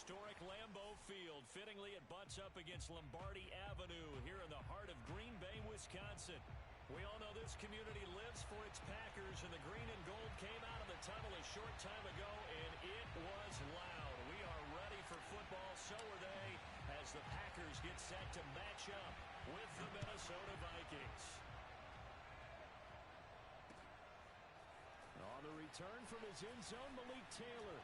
historic Lambeau Field. Fittingly, it butts up against Lombardi Avenue here in the heart of Green Bay, Wisconsin. We all know this community lives for its Packers, and the green and gold came out of the tunnel a short time ago, and it was loud. We are ready for football, so are they, as the Packers get set to match up with the Minnesota Vikings. On the return from his end zone, Malik Taylor.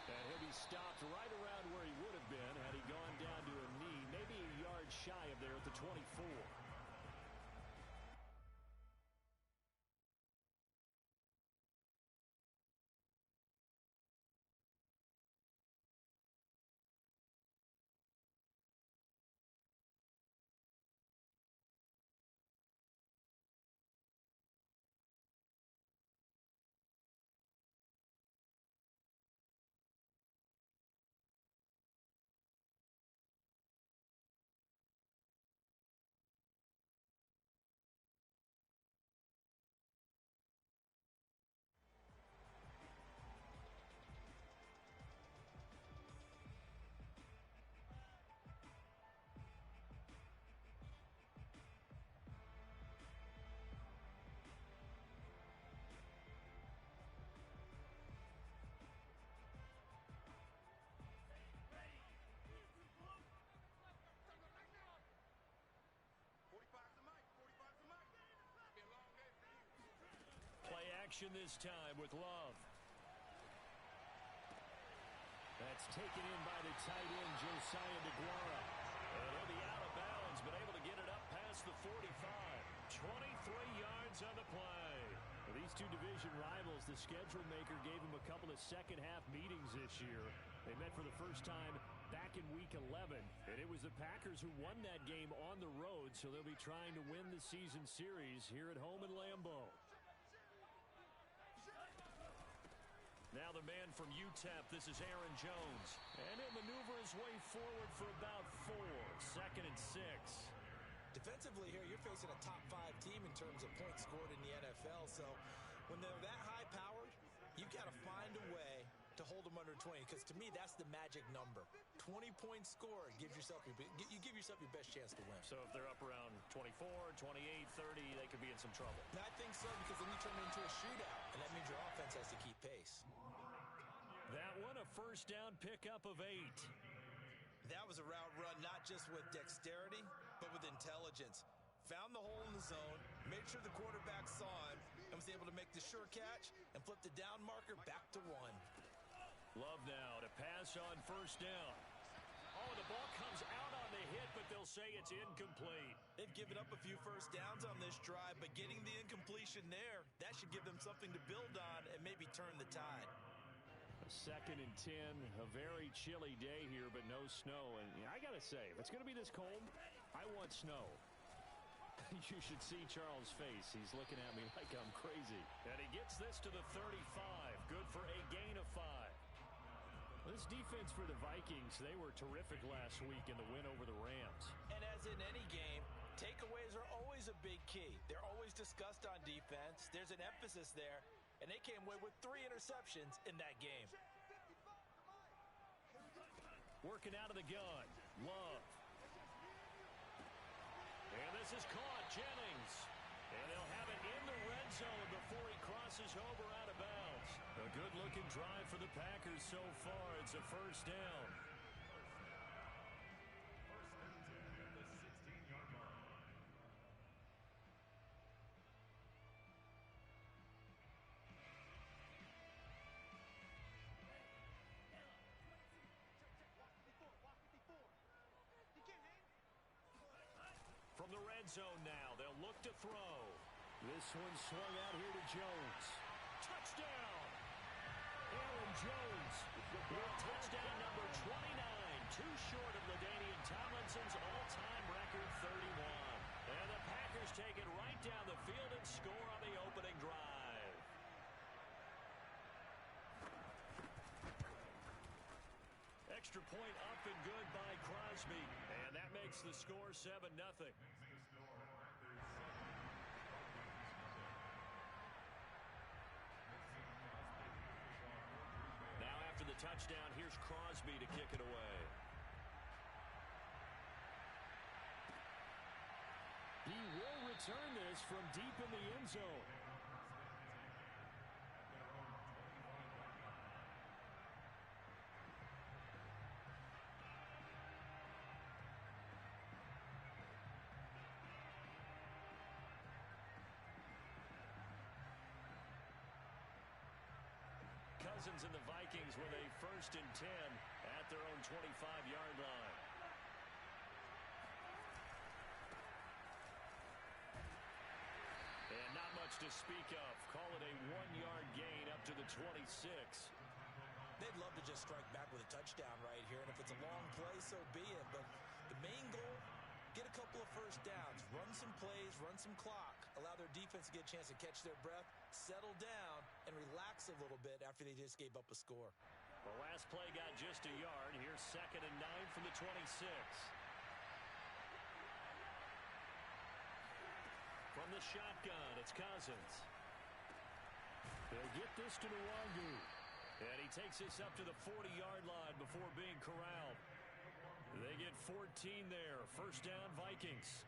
And he'll be stopped right around where he would have been had he gone down to a knee, maybe a yard shy of there at the 24. This time with Love. That's taken in by the tight end, Josiah DeGuara. And he'll be out of bounds, but able to get it up past the 45. 23 yards on the play. For these two division rivals, the schedule maker gave them a couple of second-half meetings this year. They met for the first time back in Week 11, and it was the Packers who won that game on the road, so they'll be trying to win the season series here at home in Lambeau. Now the man from UTEP, this is Aaron Jones. And he'll maneuver his way forward for about 4. 2nd and 6. Defensively here, you're facing a top 5 team in terms of points scored in the NFL. So when they're that high-powered, you've got to find a way to hold them under 20. Because to me, that's the magic number. 20 points scored gives yourself you give yourself your best chance to win. So if they're up around 24, 28, 30, they could be in some trouble. I think so, because then you turn it into a shootout, and that means your offense has to keep pace. That one, a first down pickup of 8. That was a route run, not just with dexterity, but with intelligence. Found the hole in the zone, made sure the quarterback saw him, and was able to make the sure catch and flip the down marker back to 1. Love now to pass on first down. Oh, the ball comes out on the hit, but they'll say it's incomplete. They've given up a few first downs on this drive, but getting the incompletion there, that should give them something to build on and maybe turn the tide. 2nd and 10, a very chilly day here, but no snow. And I got to say, if it's going to be this cold, I want snow. You should see Charles' face. He's looking at me like I'm crazy. And he gets this to the 35. Good for a gain of 5. This defense for the Vikings, they were terrific last week in the win over the Rams. And as in any game, takeaways are always a big key. They're always discussed on defense. There's an emphasis there. And they came away with 3 interceptions in that game. Working out of the gun. Love. And this is caught. Jennings. And they'll have it in the red zone before he crosses over out of bounds. A good-looking drive for the Packers so far. It's a first down. From the red zone now, they'll look to throw. This one swung out here to Jones. Touchdown! Aaron Jones with touchdown number 29. Too short of LaDainian Tomlinson's all-time record 31. And the Packers take it right down the field and score on the opening drive. Extra point up and good by Crosby. And that makes the score 7-0. Now after the touchdown, here's Crosby to return this from deep in the end zone. Cousins and the Vikings with a 1st and 10 at their own 25-yard line. And not much to speak of. Call it a 1-yard gain up to the 26. They'd love to just strike back with a touchdown right here, and if it's a long play, so be it. But the main goal, get a couple of first downs, run some plays, run some clock, allow their defense to get a chance to catch their breath, settle down, and relax a little bit after they just gave up a score. The last play got just a yard. Here's 2nd and 9 from the 26. From the shotgun, it's Cousins. They'll get this to Nwangu. And he takes this up to the 40-yard line before being corralled. They get 14 there. 1st down, Vikings.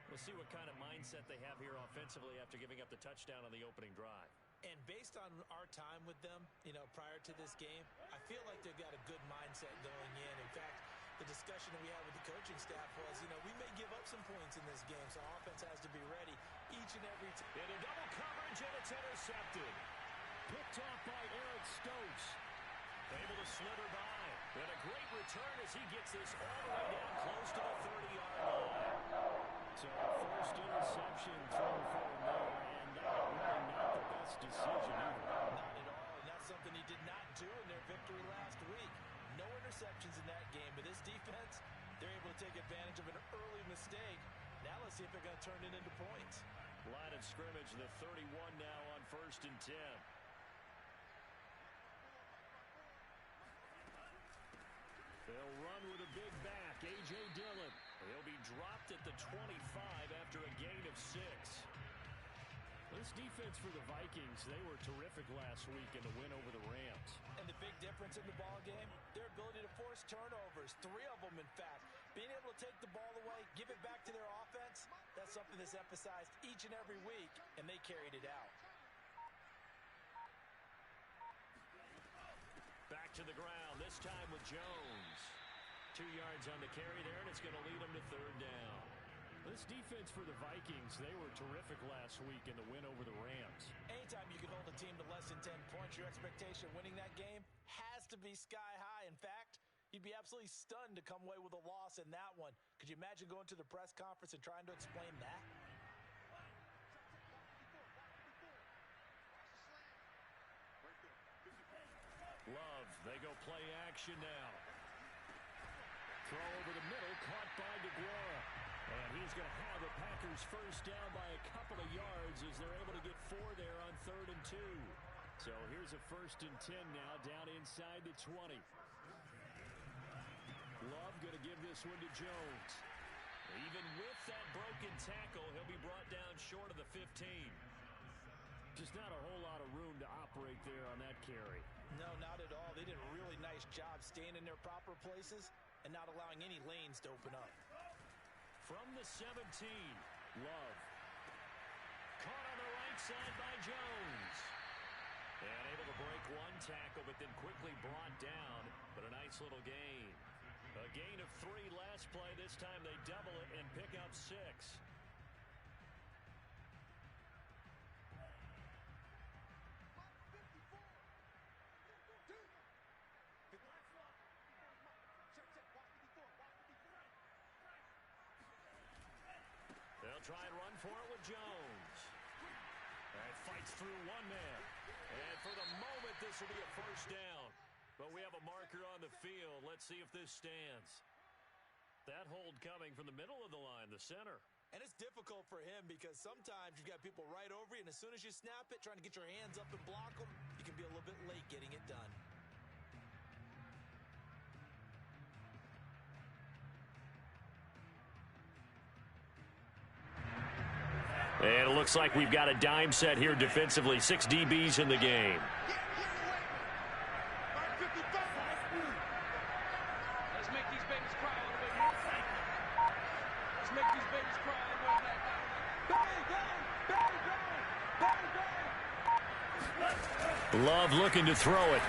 We'll see what kind of mindset they have here offensively after giving up the touchdown on the opening drive. And based on our time with them, prior to this game, I feel like they've got a good mindset going in. In fact, the discussion that we had with the coaching staff was, we may give up some points in this game, so offense has to be ready each and every time. Into double coverage, and it's intercepted. Picked off by Eric Stokes. Able to slither by. And a great return as he gets this all the way down close to the 30-yard line. So first interception thrown for him there, and really not the best decision either. Not at all, and that's something he did not do in their victory last week. No interceptions in that game, but this defense, they're able to take advantage of an early mistake. Now let's see if they're going to turn it into points. Line of scrimmage, the 31 now on 1st and 10. They'll run with a big back, A.J. Dillon. He'll be dropped at the 25 after a gain of 6. This defense for the Vikings, they were terrific last week in the win over the Rams. And the big difference in the ball game, their ability to force turnovers, 3 of them in fact. Being able to take the ball away, give it back to their offense, that's something that's emphasized each and every week, and they carried it out. Back to the ground, this time with Jones. 2 yards on the carry there, and it's going to lead them to 3rd down. This defense for the Vikings, they were terrific last week in the win over the Rams. Anytime you can hold a team to less than 10 points, your expectation winning that game has to be sky high. In fact, you'd be absolutely stunned to come away with a loss in that one. Could you imagine going to the press conference and trying to explain that? Love, they go play action now. Throw over the middle, caught by DeGuara. And he's going to have the Packers 1st down by a couple of yards as they're able to get 4 there on 3rd and 2. So here's a 1st and 10 now down inside the 20. Love going to give this one to Jones. Even with that broken tackle, he'll be brought down short of the 15. Just not a whole lot of room to operate there on that carry. No, not at all. They did a really nice job staying in their proper places and not allowing any lanes to open up. From the 17, Love. Caught on the right side by Jones. And able to break one tackle, but then quickly brought down. But a nice little gain. A gain of 3 last play. This time they double it and pick up 6. They'll try and run for it with Jones. And fights through one man. And for the moment, this will be a 1st down. But we have a marker on the field. Let's see if this stands. That hold coming from the middle of the line, the center. And it's difficult for him because sometimes you've got people right over you, and as soon as you snap it, trying to get your hands up and block them, you can be a little bit late getting it done. And it looks like we've got a dime set here defensively. 6 DBs in the game. Let's make these babies cry a little bit more. Let's make these babies cry a little bit more. Love looking to throw it.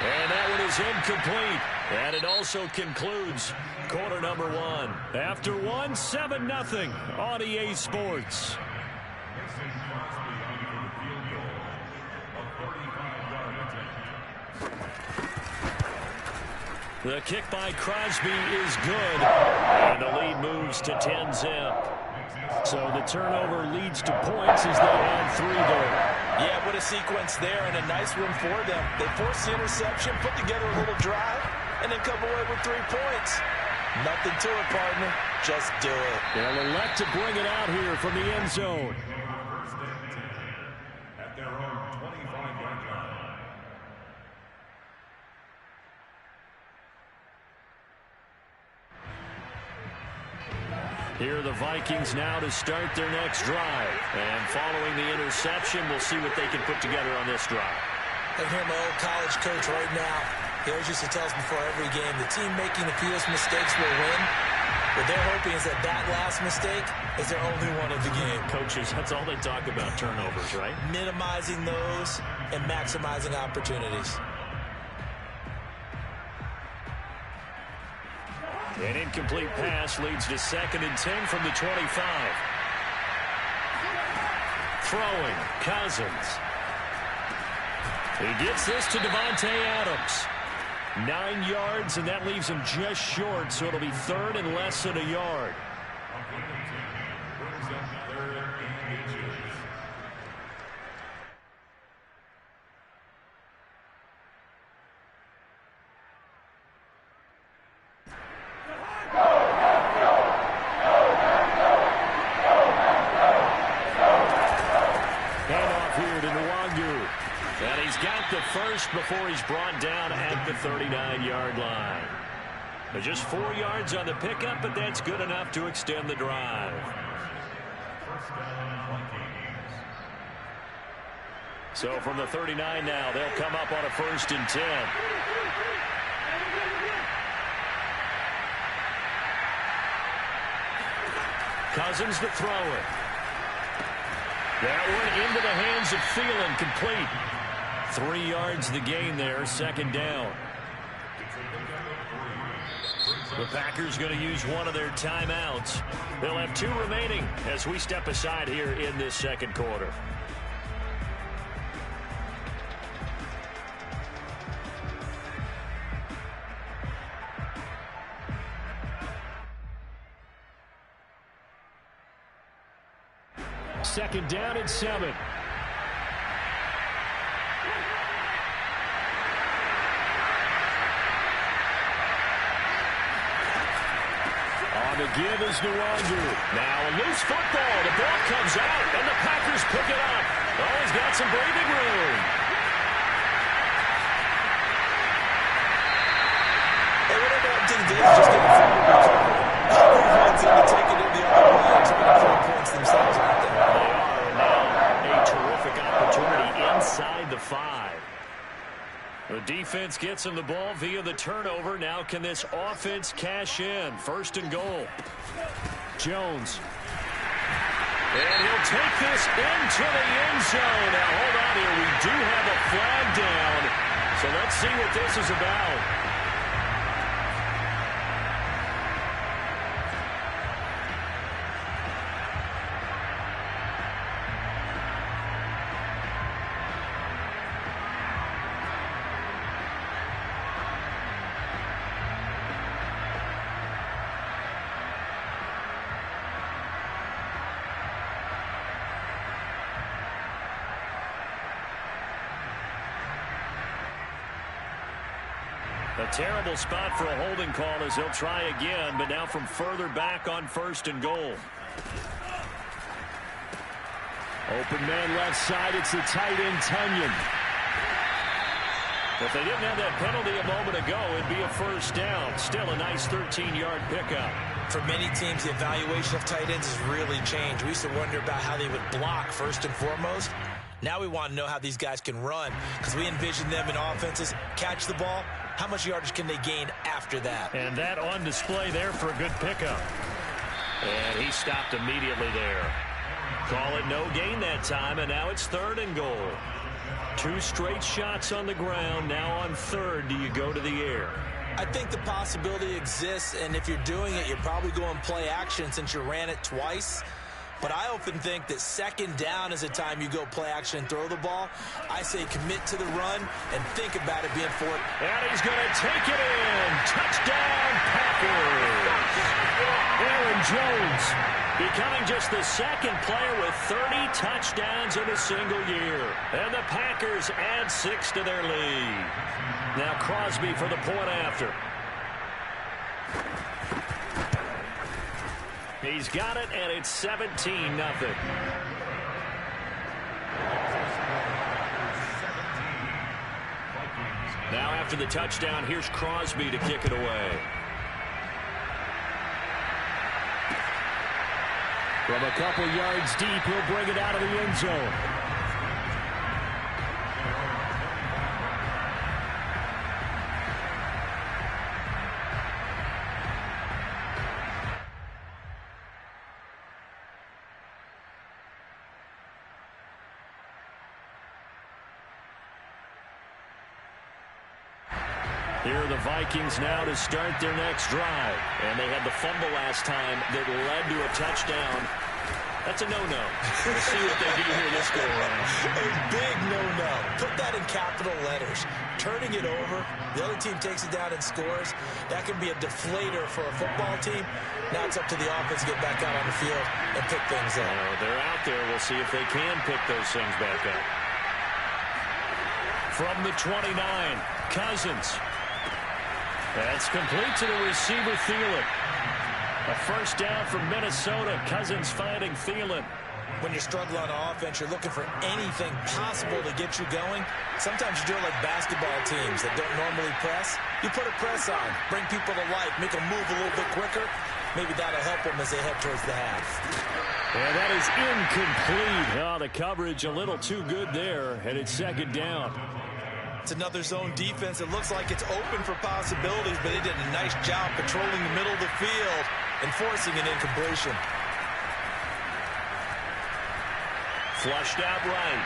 And that one is incomplete. And it also concludes quarter number one. After one, 7-0 on EA Sports. The kick by Crosby is good. And the lead moves to 10-zip. So the turnover leads to points as they add 3 there. Yeah, what a sequence there, and a nice one for them. They force the interception, put together a little drive, and then come away with 3 points. Nothing to it, partner. Just do it. They'll elect to bring it out here from the end zone. At their own 25-yard line. Here are the Vikings now to start their next drive. And following the interception, we'll see what they can put together on this drive. I hear my old college coach right now. He always used to tell us before every game, the team making the fewest mistakes will win. What they're hoping is that that last mistake is their only one of the game. Coaches, that's all they talk about, turnovers, right? Minimizing those and maximizing opportunities. An incomplete pass leads to 2nd and 10 from the 25. Throwing, Cousins. He gets this to Devontae Adams. 9 yards, and that leaves him just short, so it'll be 3rd and less than a yard. First before he's brought down at the 39-yard line. But just 4 yards on the pickup, but that's good enough to extend the drive. So from the 39 now, they'll come up on a 1st and 10. Cousins to throw it. That one into the hands of Thielen, complete. 3 yards the gain there, 2nd down. The Packers going to use one of their timeouts. They'll have 2 remaining as we step aside here in this 2nd quarter. Second down and 7. The give is Nwangu. Now a loose football. The ball comes out, and the Packers pick it up. Oh, he's got some breathing room. Hey, whatever happened to the days of just getting forward recovery? Everyone's in to take it in the other way and try to throw points themselves out there. They are, and now a terrific opportunity inside the 5. The defense gets him the ball via the turnover. Now can this offense cash in? 1st and goal. Jones. And he'll take this into the end zone. Now hold on here. We do have a flag down. So let's see what this is about. A terrible spot for a holding call as he'll try again, but now from further back on 1st and goal. Open man left side, it's the tight end Tunyon. If they didn't have that penalty a moment ago, it'd be a 1st down. Still a nice 13-yard pickup. For many teams, the evaluation of tight ends has really changed. We used to wonder about how they would block first and foremost. Now we want to know how these guys can run, because we envision them in offenses catch the ball, how much yardage can they gain after that? And that on display there for a good pickup. And he stopped immediately there. Call it no gain that time, and now it's 3rd and goal. 2 straight shots on the ground. Now on 3rd, do you go to the air? I think the possibility exists, and if you're doing it, you're probably going play action since you ran it twice. But I often think that 2nd down is a time you go play action and throw the ball. I say commit to the run and think about it being 4th. And he's going to take it in. Touchdown, Packers. Aaron Jones becoming just the 2nd player with 30 touchdowns in a single year. And the Packers add 6 to their lead. Now Crosby for the point after. He's got it, and it's 17-0. Now after the touchdown, here's Crosby to kick it away. From a couple yards deep, he'll bring it out of the end zone. Here are the Vikings now to start their next drive. And they had the fumble last time that led to a touchdown. That's a no-no. We'll see what they do here this go around. A big no-no. Put that in capital letters. Turning it over, the other team takes it down and scores. That can be a deflator for a football team. Now it's up to the offense to get back out on the field and pick things up. They're out there. We'll see if they can pick those things back up. From the 29, Cousins. That's complete to the receiver, Thielen. A first down from Minnesota. Cousins finding Thielen. When you're struggling on offense, you're looking for anything possible to get you going. Sometimes you do it like basketball teams that don't normally press. You put a press on, bring people to life, make them move a little bit quicker. Maybe that'll help them as they head towards the half. And that is incomplete. Oh, the coverage a little too good there, and it's 2nd down. It's another zone defense. It looks like it's open for possibilities, but they did a nice job patrolling the middle of the field and forcing an incompletion. Flushed out right.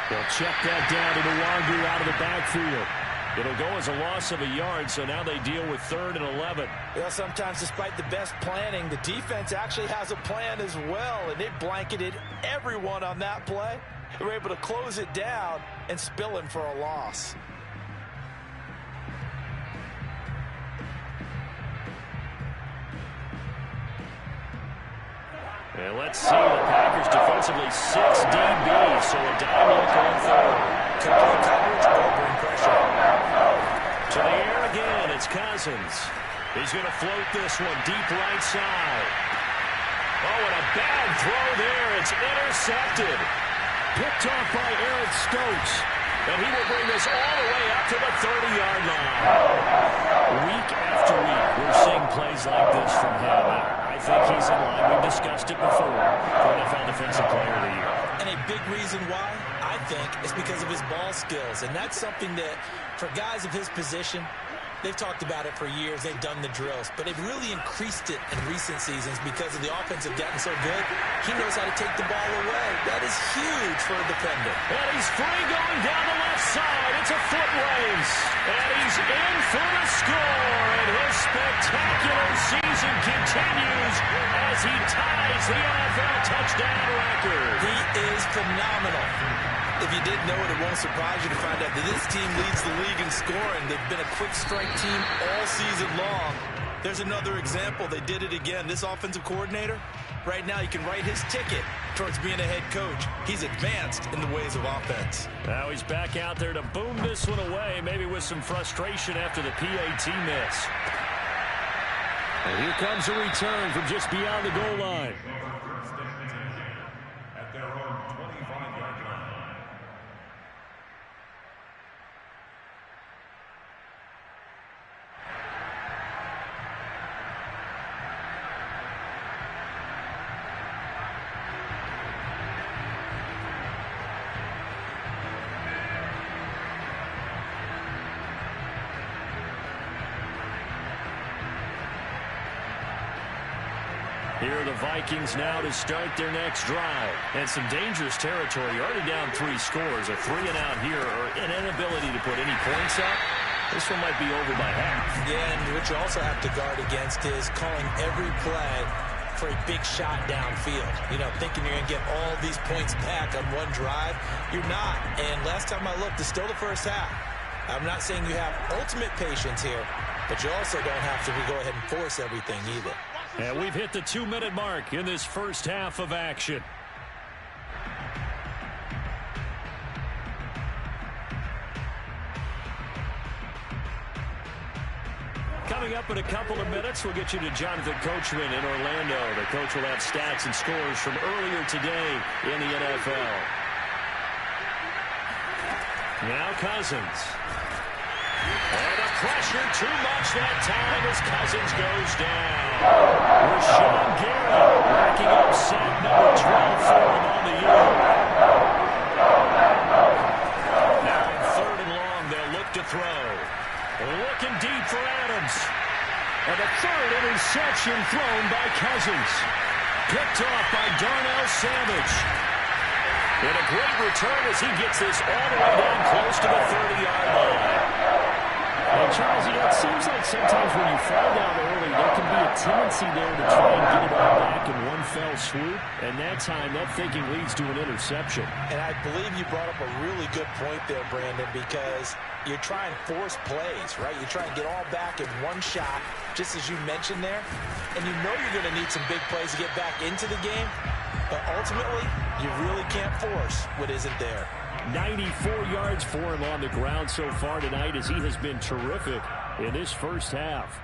They'll check that down to Nwangu out of the backfield. It'll go as a loss of a yard, so now they deal with 3rd and 11. Well, sometimes despite the best planning, the defense actually has a plan as well, and they blanketed everyone on that play. They were able to close it down and spill him for a loss. And let's see, the Packers defensively 6 DBs, so a dime look on 3rd. Complete coverage, over pressure. To the air again, it's Cousins. He's going to float this one deep right side. Oh, and a bad throw there. It's intercepted. Picked off by Eric Stokes. And he will bring this all the way up to the 30-yard line. Week after week, we're seeing plays like this from him. I think he's in line. We've discussed it before for NFL Defensive Player of the Year. And a big reason why, I think, is because of his ball skills. And that's something that, for guys of his position, they've talked about it for years. They've done the drills. But they've really increased it in recent seasons because of the offense have gotten so good. He knows how to take the ball away. That is huge for a defender. And he's free going down the left side. It's a foot race. And he's in for the score. And his spectacular season continues as he ties the NFL touchdown record. He is phenomenal. If you didn't know it, it won't surprise you to find out that this team leads the league in scoring. They've been a quick strike team all season long. There's another example. They did it again. This offensive coordinator, right now he can write his ticket towards being a head coach. He's advanced in the ways of offense. Now he's back out there to boom this one away, maybe with some frustration after the PAT miss. And here comes a return from just beyond the goal line. At their own 25-yard line. Here are the Vikings now to start their next drive. And some dangerous territory. You're already down 3 scores. A 3-and-out here, or an inability to put any points up. This one might be over by half. Yeah, and what you also have to guard against is calling every play for a big shot downfield. You know, thinking you're going to get all these points back on one drive. You're not. And last time I looked, it's still the first half. I'm not saying you have ultimate patience here, but you also don't have to go ahead and force everything either. And we've hit the 2-minute mark in this first half of action. Coming up in a couple of minutes, we'll get you to Jonathan Coachman in Orlando. The coach will have stats and scores from earlier today in the NFL. Now Cousins. And the pressure too much that time as Cousins goes down. Rashawn Gary racking up sack number 12 for him on the year. Now in 3rd and long, they'll look to throw. Looking deep for Adams. And the 3rd interception thrown by Cousins. Picked off by Darnell Savage. And a great return as he gets this all the way down close to the 30-yard line. And Charles, it seems like sometimes when you fall down early, there can be a tendency there to try and get it all back in one fell swoop. And that time, that thinking leads to an interception. And I believe you brought up a really good point there, Brandon, because you're trying to force plays, right? You try and get all back in one shot, just as you mentioned there. And you know you're going to need some big plays to get back into the game. But ultimately, you really can't force what isn't there. 94 yards for him on the ground so far tonight as he has been terrific in this first half.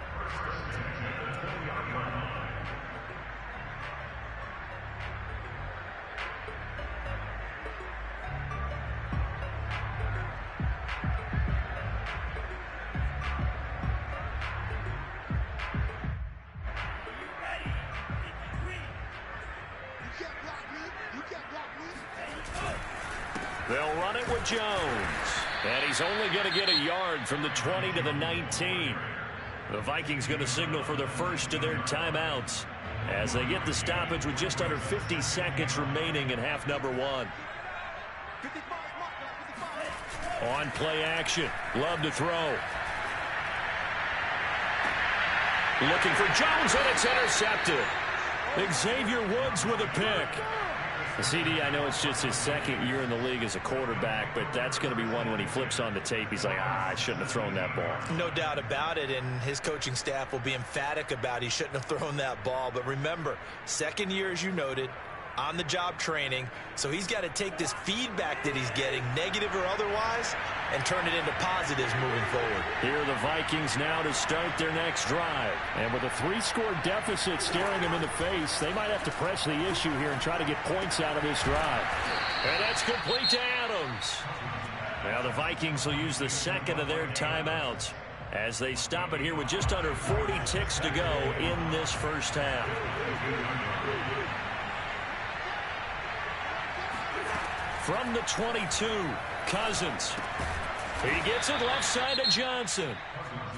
They'll run it with Jones. And he's only going to get a yard from the 20 to the 19. The Vikings going to signal for the first of their timeouts as they get the stoppage with just under 50 seconds remaining in half number 1. On play action. Love to throw. Looking for Jones, and it's intercepted. Xavier Woods with a pick. CD, I know it's just his 2nd year in the league as a quarterback, but that's going to be one when he flips on the tape. He's like, I shouldn't have thrown that ball. No doubt about it, and his coaching staff will be emphatic about he shouldn't have thrown that ball. But remember, 2nd year, as you noted, on-the-job training, so he's got to take this feedback that he's getting, negative or otherwise, and turn it into positives moving forward. Here are the Vikings now to start their next drive. And with a 3-score deficit staring them in the face, they might have to press the issue here and try to get points out of this drive. And that's complete to Adams. Now the Vikings will use the 2nd of their timeouts as they stop it here with just under 40 ticks to go in this first half. From the 22, Cousins. He gets it left side to Johnson.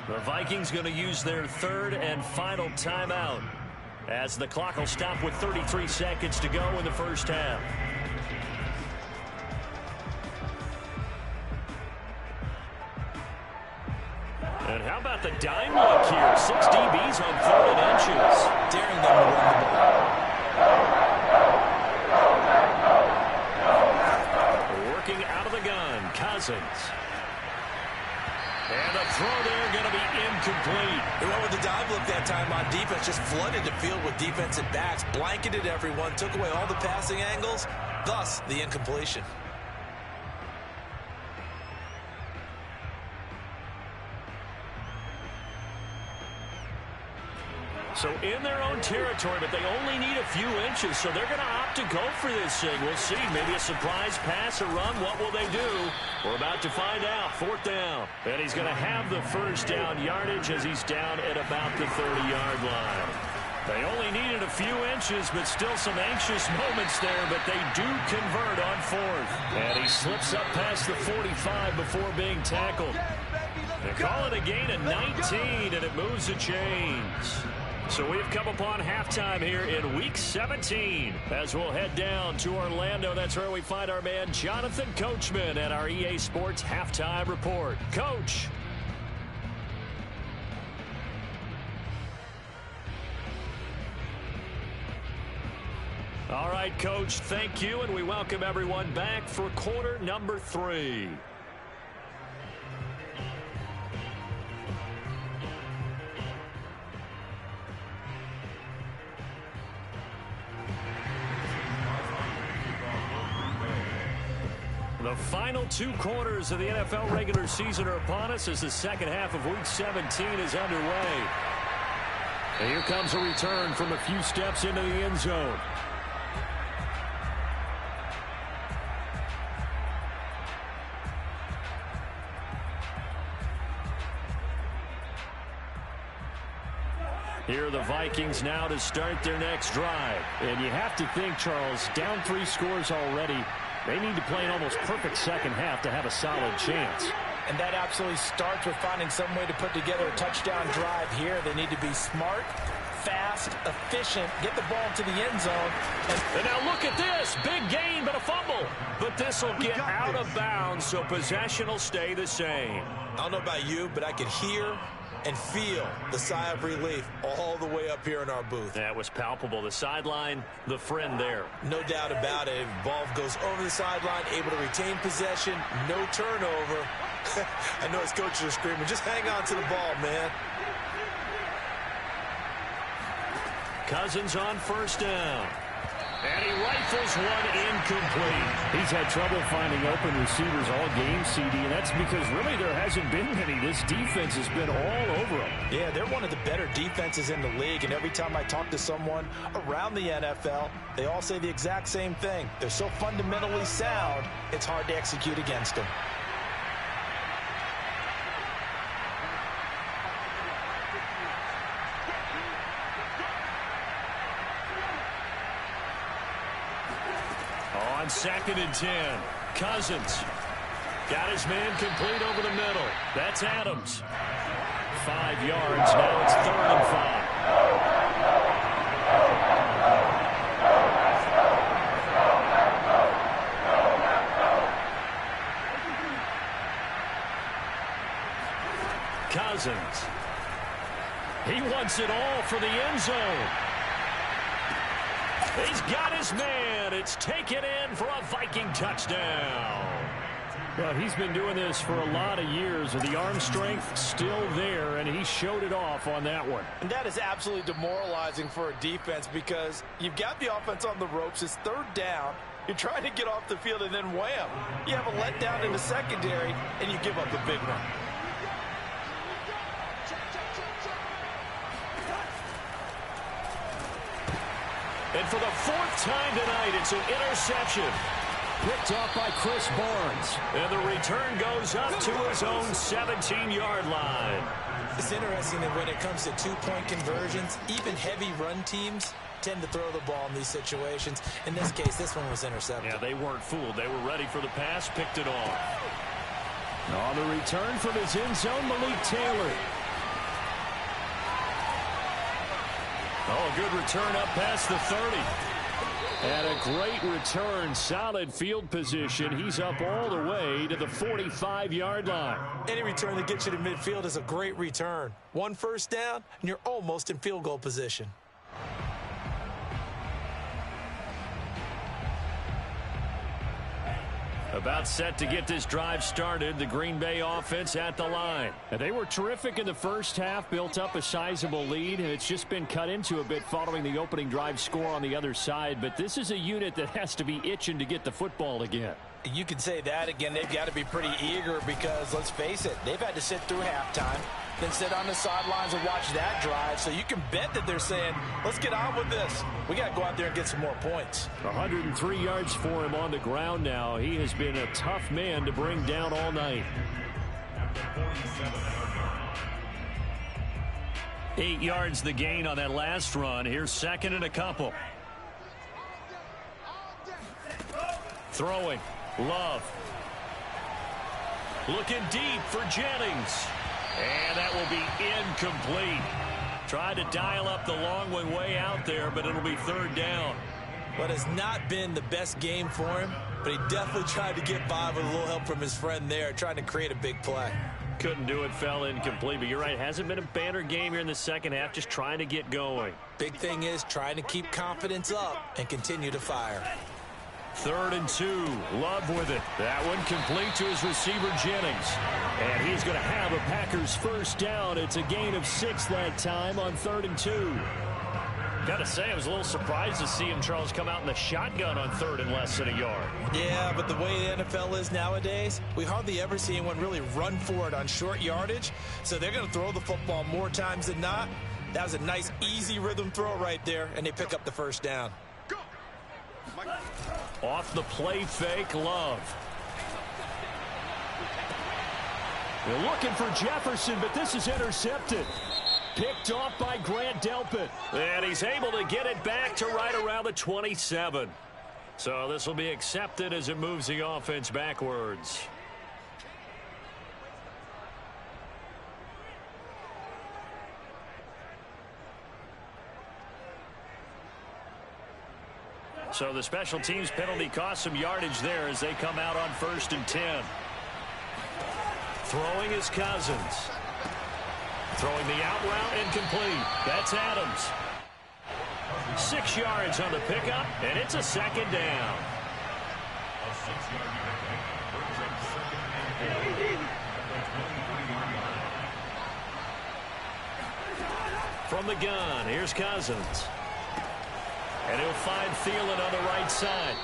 The Vikings going to use their 3rd and final timeout as the clock will stop with 33 seconds to go in the first half. And how about the dime look here? 6 DBs on 3rd and inches. Daring them to run the ball. Out of the gun, Cousins. And the throw there going to be incomplete. He went with the dive look that time on defense, just flooded the field with defensive backs, blanketed everyone, took away all the passing angles, thus the incompletion. So in their own territory, but they only need a few inches, so they're going to opt to go for this thing. We'll see. Maybe a surprise pass or run. What will they do? We're about to find out. 4th down. And he's going to have the first down yardage as he's down at about the 30-yard line. They only needed a few inches, but still some anxious moments there, but they do convert on 4th. And he slips up past the 45 before being tackled. They call it a gain of 19, and it moves the chains. So we've come upon halftime here in Week 17. As we'll head down to Orlando, that's where we find our man Jonathan Coachman at our EA Sports Halftime Report. Coach. All right, Coach, thank you, and we welcome everyone back for quarter number 3. The final 2 quarters of the NFL regular season are upon us as the second half of Week 17 is underway. And here comes a return from a few steps into the end zone. Here are the Vikings now to start their next drive. And you have to think, Charles, down 3 scores already. They need to play an almost perfect second half to have a solid chance. And that absolutely starts with finding some way to put together a touchdown drive here. They need to be smart, fast, efficient, get the ball to the end zone. And now look at this. Big gain, but a fumble. But this will get out of bounds, so possession will stay the same. I don't know about you, but I could hear and feel the sigh of relief all the way up here in our booth. That was palpable. The sideline, the friend there. No doubt about it. Ball goes over the sideline, able to retain possession, no turnover. I know his coaches are screaming, just hang on to the ball, man. Cousins on first down. And he rifles one incomplete. He's had trouble finding open receivers all game, CD, and that's because really there hasn't been many. This defense has been all over them. Yeah, they're one of the better defenses in the league, and every time I talk to someone around the NFL, they all say the exact same thing. They're so fundamentally sound, it's hard to execute against them. On 2nd and 10, Cousins got his man complete over the middle. That's Adams. 5 yards. Now it's 3rd and 5. Cousins. He wants it all for the end zone. He's got his man. It's taken in for a Viking touchdown. Well, he's been doing this for a lot of years, and the arm strength still there, and he showed it off on that one. And that is absolutely demoralizing for a defense because you've got the offense on the ropes. It's 3rd down. You're trying to get off the field, and then wham. You have a letdown in the secondary, and you give up a big one. And for the 4th time tonight, it's an interception. Picked off by Chris Barnes. And the return goes up to his own 17-yard line. It's interesting that when it comes to 2-point conversions, even heavy run teams tend to throw the ball in these situations. In this case, this one was intercepted. Yeah, they weren't fooled. They were ready for the pass, picked it off. On the return from his end zone, Malik Taylor. Oh, a good return up past the 30. And a great return, solid field position. He's up all the way to the 45-yard line. Any return that gets you to midfield is a great return. 1 first down, and you're almost in field goal position. About set to get this drive started, the Green Bay offense at the line. And they were terrific in the first half, built up a sizable lead, and it's just been cut into a bit following the opening drive score on the other side. But this is a unit that has to be itching to get the football again. You can say that again. They've got to be pretty eager because, let's face it, they've had to sit through halftime, then sit on the sidelines and watch that drive. So you can bet that they're saying, let's get on with this. We got to go out there and get some more points. 103 yards for him on the ground now. He has been a tough man to bring down all night. 8 yards the gain on that last run. Here's 2nd and a couple. Throwing. Love. Looking deep for Jennings. And that will be incomplete. Tried to dial up the long way out there, but it'll be third down. But it's not been the best game for him, but he definitely tried to get by with a little help from his friend there, trying to create a big play. Couldn't do it, fell incomplete. But you're right, hasn't been a banner game here in the second half, just trying to get going. Big thing is trying to keep confidence up and continue to fire. 3rd and 2. Love with it. That one complete to his receiver, Jennings. And he's going to have a Packers first down. It's a gain of 6 that time on 3rd and 2. Got to say, I was a little surprised to see him, Charles, come out in the shotgun on 3rd and less than a yard. Yeah, but the way the NFL is nowadays, we hardly ever see anyone really run for it on short yardage. So they're going to throw the football more times than not. That was a nice, easy rhythm throw right there, and they pick up the first down. Off the play fake, Love. They're looking for Jefferson, but this is intercepted. Picked off by Grant Delpit. And he's able to get it back to right around the 27. So this will be accepted as it moves the offense backwards. So the special teams penalty cost some yardage there as they come out on 1st and 10. Throwing is Cousins. Throwing the out route incomplete. That's Adams. 6 yards on the pickup, and it's a second down. From the gun, here's Cousins. And he'll find Thielen on the right side.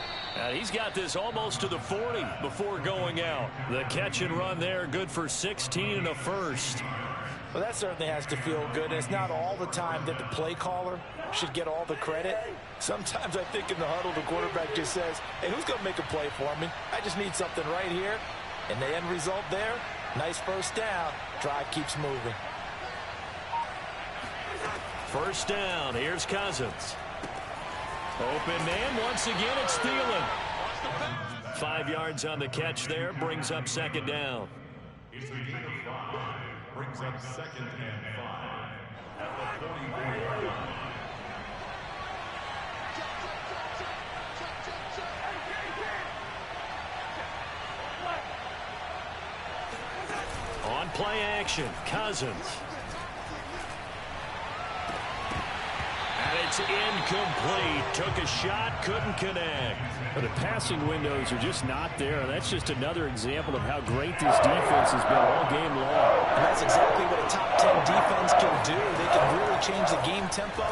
He's got this almost to the 40 before going out. The catch and run there, good for 16 and a first. Well, that certainly has to feel good. And it's not all the time that the play caller should get all the credit. Sometimes I think in the huddle, the quarterback just says, hey, who's going to make a play for me? I just need something right here. And the end result there, nice first down. Drive keeps moving. First down, here's Cousins. Open man, once again, it's Thielen. 5 yards on the catch there, brings up second down. It's a gain of 5. Brings up 2nd and 5 at the 44-yard line. On play action, Cousins. And it's incomplete. Took a shot, couldn't connect. But the passing windows are just not there. That's just another example of how great this defense has been all game long. And that's exactly what a top 10 defense can do. They can really change the game tempo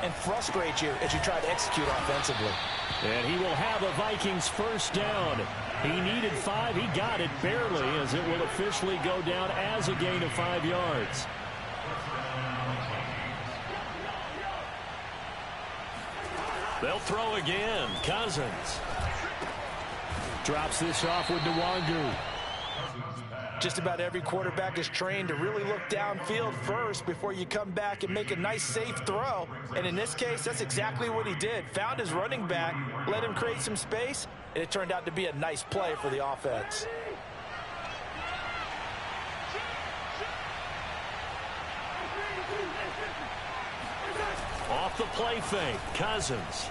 and frustrate you as you try to execute offensively. And he will have a Vikings first down. He needed 5. He got it barely, as it will officially go down as a gain of 5 yards. They'll throw again. Cousins drops this off with Nwangu. Just about every quarterback is trained to really look downfield first before you come back and make a nice, safe throw. And in this case, that's exactly what he did. Found his running back, let him create some space, and it turned out to be a nice play for the offense. Off the play fake, Cousins.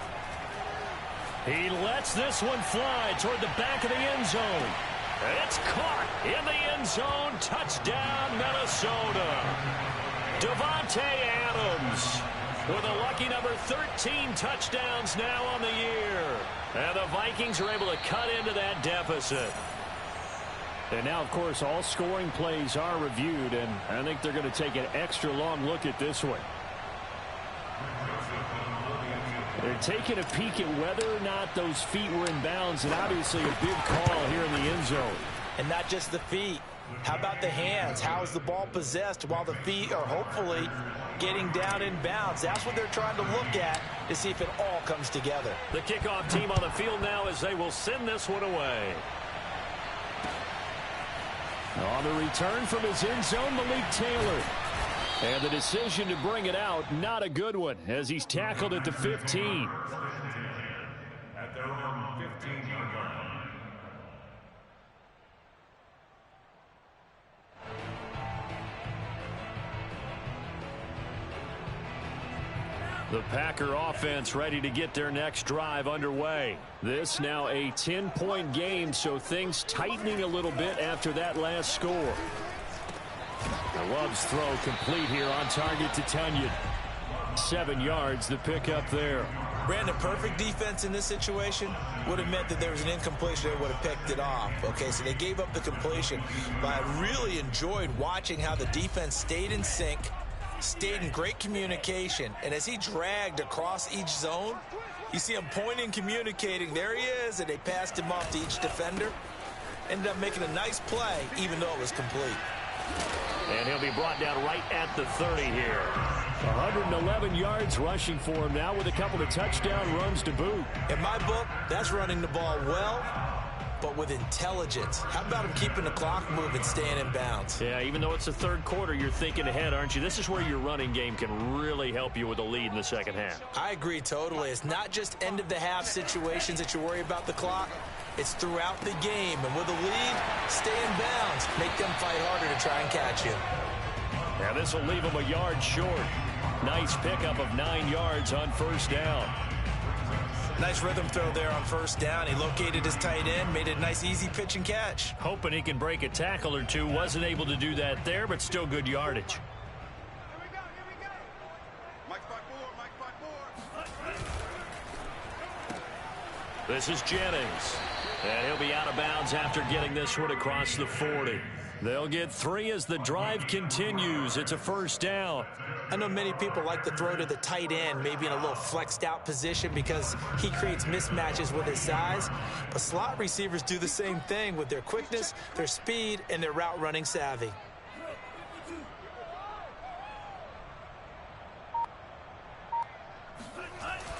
He lets this one fly toward the back of the end zone. It's caught in the end zone. Touchdown, Minnesota. Davante Adams with a lucky number 13 touchdowns now on the year. And the Vikings are able to cut into that deficit. And now, of course, all scoring plays are reviewed, and I think they're going to take an extra long look at this one. They're taking a peek at whether or not those feet were in bounds, and obviously a big call here in the end zone. And not just the feet. How about the hands? How is the ball possessed while the feet are hopefully getting down in bounds? That's what they're trying to look at to see if it all comes together. The kickoff team on the field now as they will send this one away. On the return from his end zone, Malik Taylor. And the decision to bring it out, not a good one, as he's tackled at the 15. At their own 15-yard line. The Packer offense ready to get their next drive underway. This now a 10-point game, so things tightening a little bit after that last score. Love's throw complete here on target to Tunyon. 7 yards, the pickup there. Brandon, perfect defense in this situation would have meant that there was an incompletion. They would have picked it off. Okay, so they gave up the completion. But I really enjoyed watching how the defense stayed in sync, stayed in great communication, and as he dragged across each zone, you see him pointing, communicating. There he is, and they passed him off to each defender. Ended up making a nice play, even though it was complete. And he'll be brought down right at the 30 here. 111 yards rushing for him now with a couple of touchdown runs to boot. In my book, that's running the ball well, but with intelligence. How about him keeping the clock moving, staying in bounds? Yeah, even though it's the third quarter, you're thinking ahead, aren't you? This is where your running game can really help you with a lead in the second half. I agree totally. It's not just end-of-the-half situations that you worry about the clock. It's throughout the game. And with a lead, stay in bounds. Make them fight harder to try and catch you. Now this will leave him a yard short. Nice pickup of 9 yards on first down. Nice rhythm throw there on first down. He located his tight end, made it a nice easy pitch and catch. Hoping he can break a tackle or two. Wasn't able to do that there, but still good yardage. Here we go. Mike spot 4. This is Jennings. And he'll be out of bounds after getting this one across the 40. They'll get 3 as the drive continues. It's a first down. I know many people like to throw to the tight end, maybe in a little flexed out position because he creates mismatches with his size. But slot receivers do the same thing with their quickness, their speed, and their route running savvy.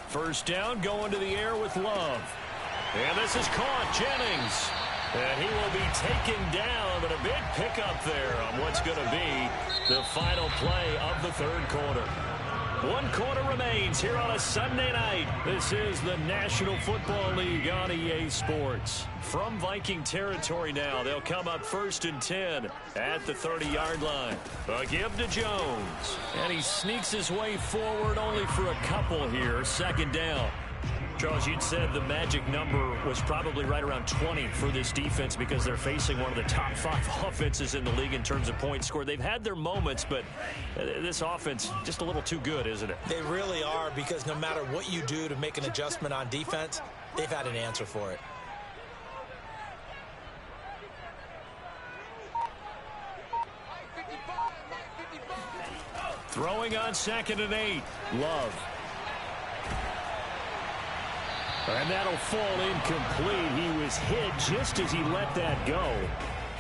First down, going to the air with Love. And this is caught, Jennings. And he will be taken down, but a big pickup there on what's going to be the final play of the third quarter. 1 quarter remains here on a Sunday night. This is the National Football League on EA Sports. From Viking territory now, they'll come up 1st and 10 at the 30-yard line. A give to Jones. And he sneaks his way forward only for a couple here. 2nd down. Charles, you'd said the magic number was probably right around 20 for this defense because they're facing one of the top 5 offenses in the league in terms of points scored. They've had their moments, but this offense just a little too good, isn't it? They really are, because no matter what you do to make an adjustment on defense, they've had an answer for it. Throwing on 2nd and 8. Love. And that'll fall incomplete. He was hit just as he let that go.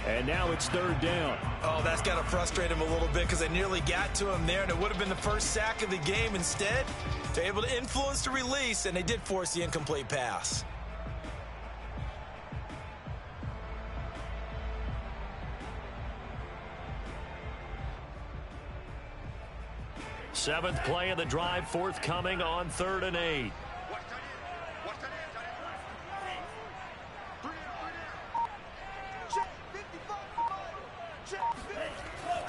And now it's 3rd down. Oh, that's got to frustrate him a little bit because they nearly got to him there, and it would have been the first sack of the game. Instead, they're able to influence the release, and they did force the incomplete pass. Seventh play of the drive forthcoming on 3rd and 8.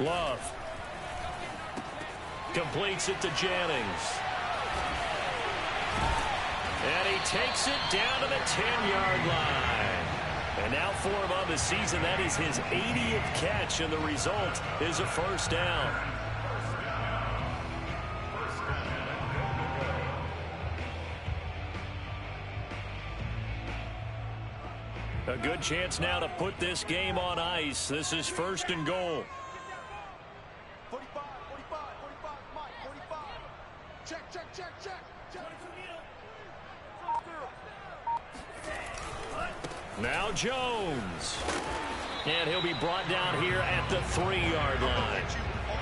Love completes it to Jennings. And he takes it down to the 10-yard line. And now for him on the season, that is his 80th catch, and the result is a first down. A good chance now to put this game on ice. This is 1st and goal. 45, Mike, 45. Check. Now Jones. And he'll be brought down here at the 3-yard line.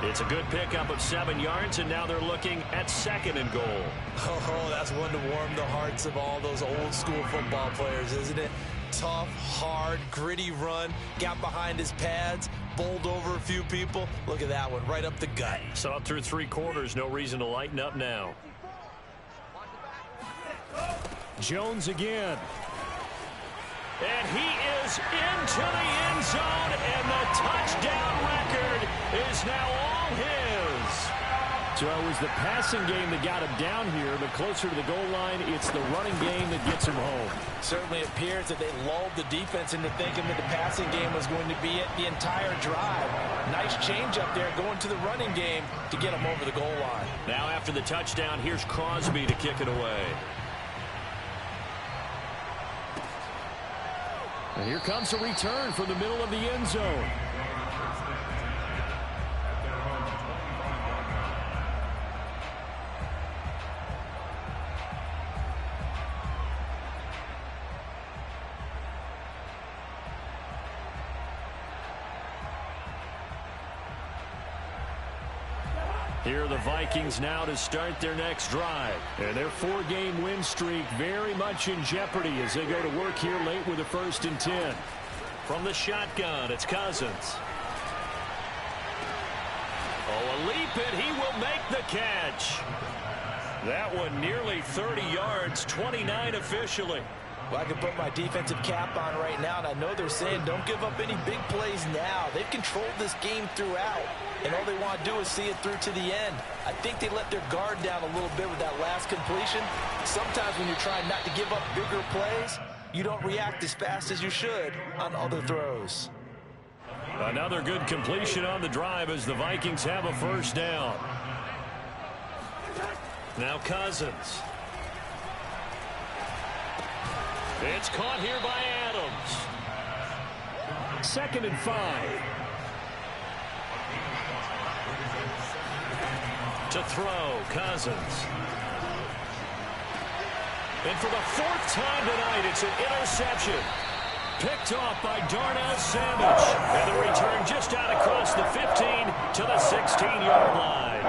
It's a good pickup of 7 yards, and now they're looking at 2nd and goal. Oh, that's one to warm the hearts of all those old school football players, isn't it? Tough, hard, gritty run, got behind his pads, bowled over a few people. Look at that one, right up the gut. Saw it through 3 quarters, no reason to lighten up now. Jones again. And he is into the end zone, and the touchdown record is now all his. So it was the passing game that got him down here, but closer to the goal line, it's the running game that gets him home. Certainly appears that they lulled the defense into thinking that the passing game was going to be it the entire drive. Nice change up there going to the running game to get him over the goal line. Now after the touchdown, here's Crosby to kick it away. And here comes a return from the middle of the end zone. Here are the Vikings now to start their next drive. And their 4-game win streak very much in jeopardy as they go to work here late with a 1st and 10. From the shotgun, it's Cousins. Oh, a leap, and he will make the catch. That one nearly 30 yards, 29 officially. Well, I can put my defensive cap on right now, and I know they're saying don't give up any big plays now. They've controlled this game throughout, and all they want to do is see it through to the end. I think they let their guard down a little bit with that last completion. Sometimes when you're trying not to give up bigger plays, you don't react as fast as you should on other throws. Another good completion on the drive as the Vikings have a 1st down. Now Cousins. It's caught here by Adams. 2nd and 5. To throw, Cousins. And for the 4th time tonight, it's an interception. Picked off by Darnell Savage. And the return just out across the 15 to the 16-yard line.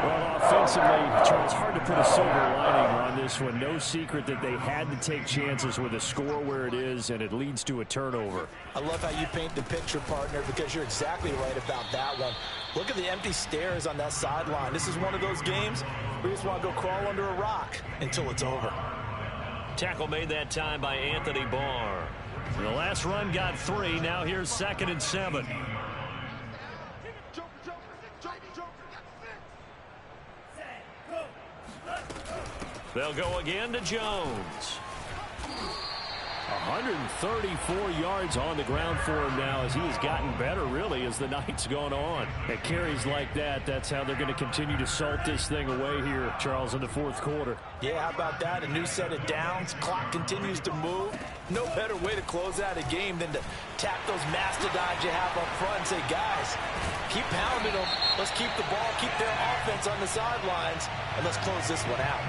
Well, offensively, Charles, hard to put a silver lining on this one. No secret that they had to take chances with a score where it is, and it leads to a turnover. I love how you paint the picture, partner, because you're exactly right about that one. Look at the empty stairs on that sideline. This is one of those games where you just want to go crawl under a rock until it's over. Tackle made that time by Anthony Barr. The last run got 3. Now here's 2nd and 7. They'll go again to Jones. 134 yards on the ground for him now as he has gotten better, really, as the night's gone on. At carries like that, that's how they're going to continue to salt this thing away here, Charles, in the 4th quarter. Yeah, how about that? A new set of downs. Clock continues to move. No better way to close out a game than to tap those mastodons you have up front and say, guys, keep pounding them. Let's keep the ball, keep their offense on the sidelines, and let's close this one out.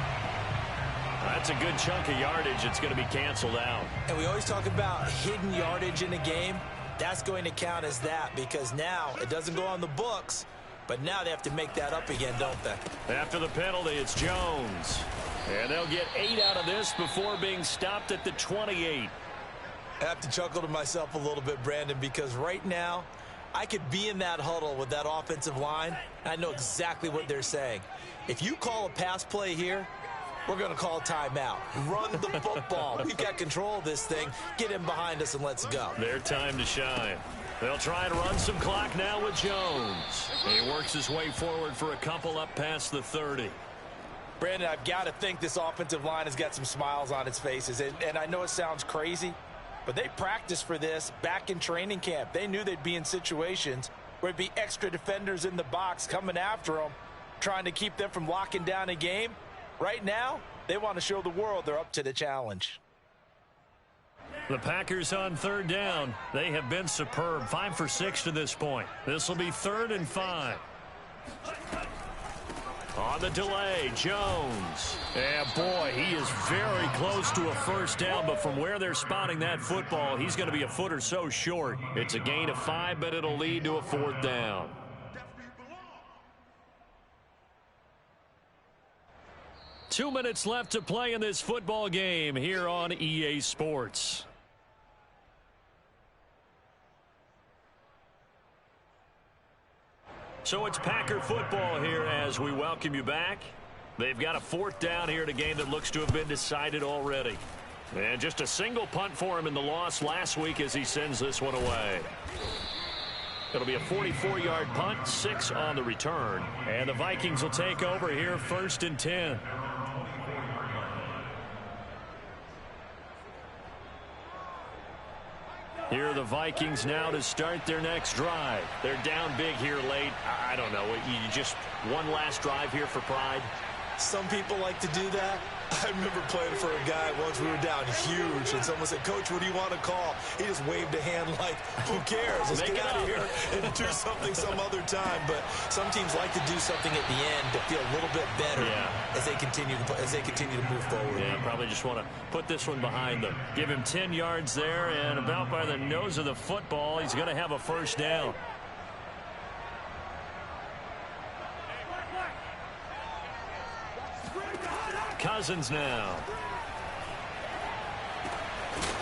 That's a good chunk of yardage. It's going to be canceled out. And we always talk about hidden yardage in a game. That's going to count as that because now it doesn't go on the books, but now they have to make that up again, don't they? After the penalty, it's Jones. And they'll get 8 out of this before being stopped at the 28. I have to chuckle to myself a little bit, Brandon, because right now I could be in that huddle with that offensive line. I know exactly what they're saying. If you call a pass play here, we're going to call a timeout. Run the football. We've got control of this thing. Get him behind us and let's go. Their time to shine. They'll try and run some clock now with Jones. He works his way forward for a couple up past the 30. Brandon, I've got to think this offensive line has got some smiles on its faces. And I know it sounds crazy, but they practiced for this back in training camp. They knew they'd be in situations where there'd be extra defenders in the box coming after them, trying to keep them from locking down a game. Right now, they want to show the world they're up to the challenge. The Packers on 3rd down. They have been superb. 5 for 6 to this point. This will be 3rd and 5. On the delay, Jones. And boy, he is very close to a 1st down, but from where they're spotting that football, he's going to be a foot or so short. It's a gain of 5, but it'll lead to a 4th down. 2 minutes left to play in this football game here on EA Sports. So it's Packer football here as we welcome you back. They've got a 4th down here in a game that looks to have been decided already. And just a single punt for him in the loss last week as he sends this one away. It'll be a 44-yard punt, 6 on the return. And the Vikings will take over here, 1st and 10. Here are the Vikings now to start their next drive. They're down big here late. I don't know. You just one last drive here for pride? Some people like to do that. I remember playing for a guy once. We were down huge, and someone said, "Coach, what do you want to call?" He just waved a hand like, "Who cares? Let's get out of here and do something some other time." But some teams like to do something at the end to feel a little bit better as they continue to move forward. Yeah, probably just want to put this one behind them. Give him 10 yards there, and about by the nose of the football, he's going to have a first down. Cousins now.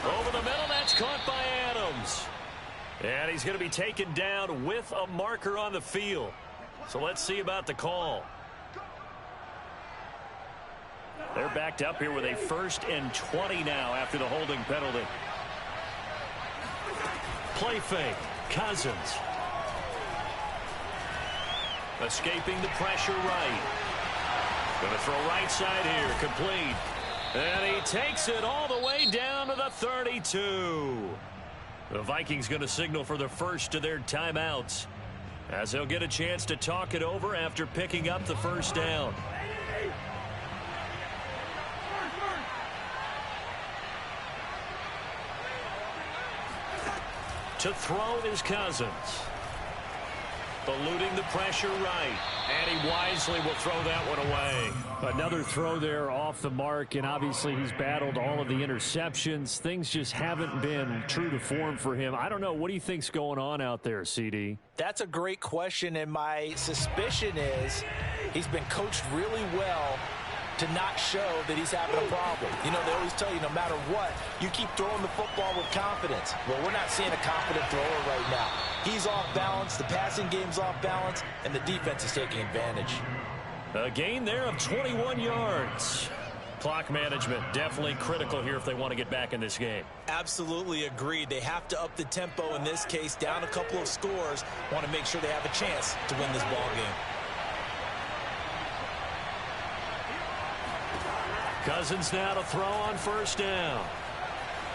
Over the middle, that's caught by Adams. And he's going to be taken down with a marker on the field. So let's see about the call. They're backed up here with a 1st and 20 now after the holding penalty. Play fake. Cousins. Escaping the pressure right. Going to throw right side here, complete. And he takes it all the way down to the 32. The Vikings going to signal for the first of their timeouts, as they'll get a chance to talk it over after picking up the first down. To throw is Cousins. Eluding the pressure right. And he wisely will throw that one away. Another throw there off the mark, and obviously he's battled all of the interceptions. Things just haven't been true to form for him. I don't know. What do you think's going on out there, CD? That's a great question, and my suspicion is he's been coached really well to not show that he's having a problem. You know, they always tell you no matter what, you keep throwing the football with confidence. Well, we're not seeing a confident thrower right now. He's off balance, the passing game's off balance, and the defense is taking advantage. A gain there of 21 yards. Clock management definitely critical here if they want to get back in this game. Absolutely agreed. They have to up the tempo in this case, down a couple of scores, want to make sure they have a chance to win this ball game. Cousins now to throw on first down.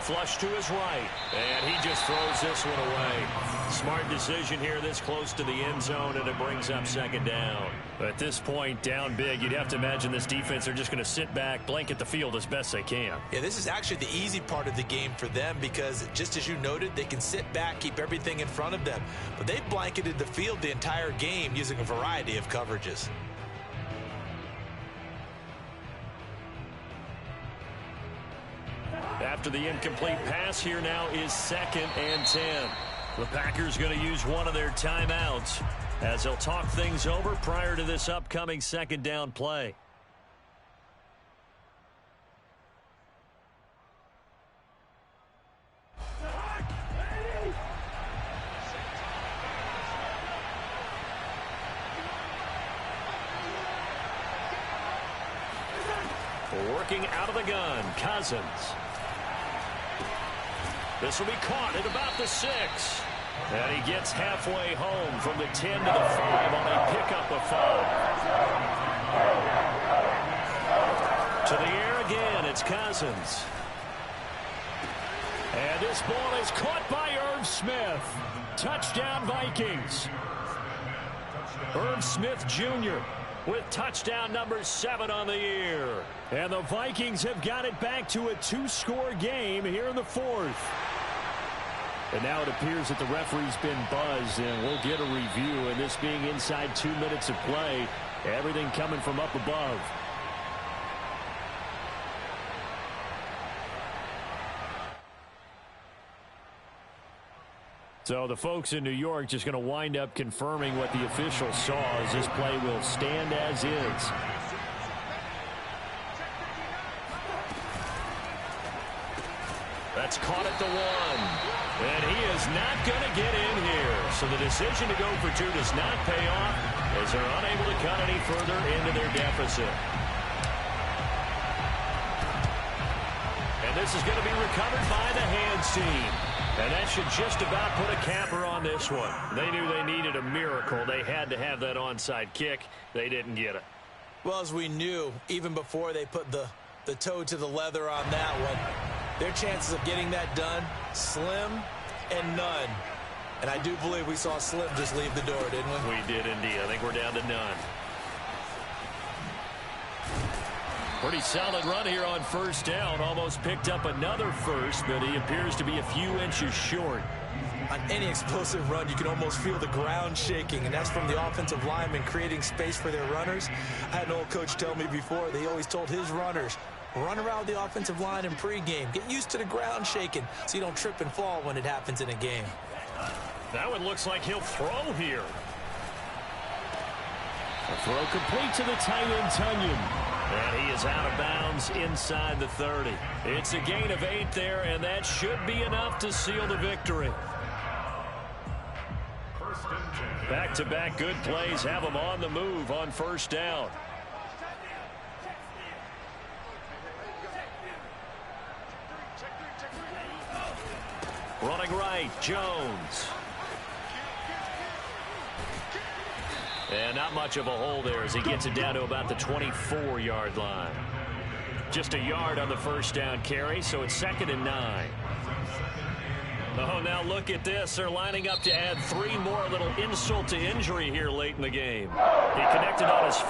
Flush to his right, and he just throws this one away. Smart decision here this close to the end zone, and it brings up 2nd down. At this point, down big, you'd have to imagine this defense are just going to sit back, blanket the field as best they can. Yeah, this is actually the easy part of the game for them because, just as you noted, they can sit back, keep everything in front of them. But they've blanketed the field the entire game using a variety of coverages. After the incomplete pass, here now is 2nd and 10. The Packers going to use one of their timeouts as they'll talk things over prior to this upcoming 2nd down play. Working out of the gun, Cousins. This will be caught at about the 6. And he gets halfway home from the 10 to the 5 on a pickup of 5. To the air again, it's Cousins. And this ball is caught by Irv Smith. Touchdown, Vikings. Irv Smith Jr. with touchdown number 7 on the year. And the Vikings have got it back to a 2-score game here in the 4th. And now it appears that the referee's been buzzed, and we'll get a review. And this being inside 2 minutes of play, everything coming from up above. So the folks in New York just going to wind up confirming what the official saw, as this play will stand as is. That's caught at the 1. And he is not going to get in here. So the decision to go for 2 does not pay off, as they're unable to cut any further into their deficit. And this is going to be recovered by the hands team. And that should just about put a capper on this one. They knew they needed a miracle. They had to have that onside kick. They didn't get it. Well, as we knew, even before they put the toe to the leather on that one, their chances of getting that done, slim and none. And I do believe we saw Slim just leave the door, didn't we? We did indeed. I think we're down to none. Pretty solid run here on first down. Almost picked up another first, but he appears to be a few inches short. On any explosive run, you can almost feel the ground shaking, and that's from the offensive linemen creating space for their runners. I had an old coach tell me before, they always told his runners, run around the offensive line in pregame. Get used to the ground shaking so you don't trip and fall when it happens in a game. That one looks like he'll throw here. A throw complete to the tight end, Tunyon. And he is out of bounds inside the 30. It's a gain of 8 there, and that should be enough to seal the victory. Back-to-back good plays have them on the move on first down. Running right, Jones. And not much of a hole there as he gets it down to about the 24-yard line. Just a yard on the first down carry, so it's 2nd and 9. Oh, now look at this. They're lining up to add 3 more, a little insult to injury here late in the game. He connected on his